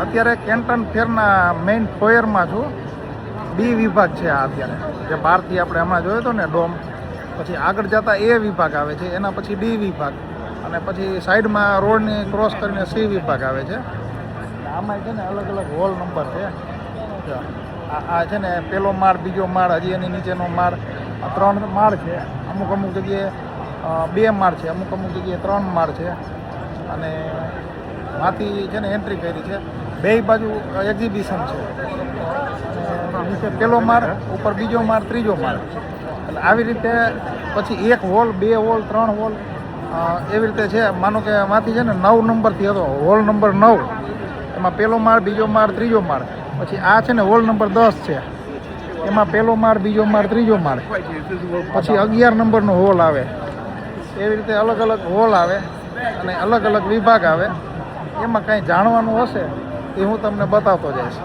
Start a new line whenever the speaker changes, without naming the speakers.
અત્યારે કેન્ટન ફેરના મેઇન ફોયરમાં છું. બી વિભાગ છે આ અત્યારે, જે બહારથી આપણે હમણાં જોયો હતો ને ડોમ, પછી આગળ જતા એ વિભાગ આવે છે, એના પછી ડી વિભાગ, અને પછી સાઈડમાં રોડની ક્રોસ કરીને સી વિભાગ આવે છે. આમાં છે ને અલગ અલગ હોલ નંબર છે. આ છે ને પહેલો માળ, બીજો માળ, હજી એની નીચેનો માળ, 3 માળ છે. અમુક અમુક જગ્યાએ 2 માળ છે, અમુક અમુક જગ્યાએ 3 માળ છે. અને માંથી છે ને એન્ટ્રી કરી છે. બે બાજુ એક્ઝિબિશન છે. નીચે પહેલો માળ, ઉપર બીજો માળ, ત્રીજો માળ. એટલે આવી રીતે પછી 1 હોલ, 2 હોલ, 3 હોલ એવી રીતે છે. માનો કે માંથી છે ને 9 નંબરથી હતો, હોલ નંબર 9, એમાં પહેલો માળ, બીજો માળ, ત્રીજો માળ. પછી આ છે ને હોલ નંબર 10 છે, એમાં પહેલો માળ, બીજો માળ, ત્રીજો માળ. પછી 11 નંબરનો હોલ આવે. એવી રીતે અલગ અલગ હોલ આવે અને અલગ અલગ વિભાગ આવે. એમાં કંઈ જાણવાનું હશે એ હું તમને બતાવતો જઈશ.